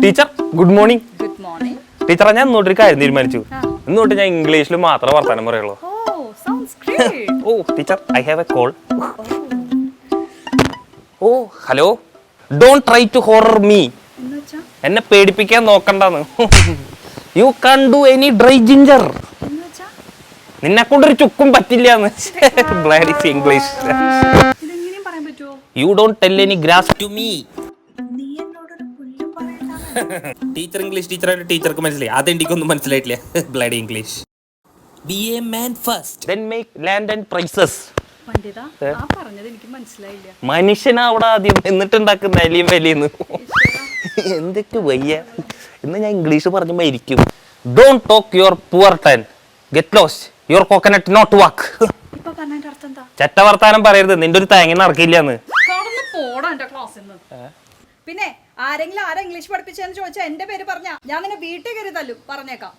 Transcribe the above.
Teacher good morning. Good morning. ടീച്ചറെ ഞാൻ ഇന്നോട്ടൊരു കാര്യം തീരുമാനിച്ചു. ഇന്നോട്ട് ഞാൻ ഇംഗ്ലീഷിൽ മാത്രമേ വർത്താനം പറയുള്ളൂ. Oh teacher I have a call. Oh hello, don't try to horror me. എന്നെ പേടിപ്പിക്കാൻ നോക്കണ്ടെന്ന്. You can do any dry ginger. നിന്നെ കൊണ്ടൊരു ചുക്കും പറ്റില്ലാന്ന്. English. You don't tell any grass to me. Teacher English ടീച്ചറായിട്ട് ടീച്ചർക്ക് മനസ്സിലായി, അതെനിക്കൊന്നും മനസ്സിലായിട്ടില്ല. Bloody English. Be a man first, then make land and prices. മനുഷ്യനാ അവിടെ ആദ്യം, എന്നിട്ടുണ്ടാക്കുന്ന അലിയും വലിയെന്ന്. എന്തൊക്കെ വയ്യ. ഇന്ന് ഞാൻ ഇംഗ്ലീഷ് പറഞ്ഞ് മരിക്കും. Don't talk your poor tone, get lost, your coconut not walk. ചെറ്റ വർത്താനം പറയരുത്, നിന്റെ ഒരു തേങ്ങ നടക്കില്ലാന്ന്. പിന്നെ ആരെങ്കിലും ആരാ ഇംഗ്ലീഷ് പഠിപ്പിച്ചെന്ന് ചോദിച്ചാൽ എന്റെ പേര് പറഞ്ഞാ ഞാൻ നിന്നെ വീട്ടിൽ കയറി തല്ലും, പറഞ്ഞേക്കാം.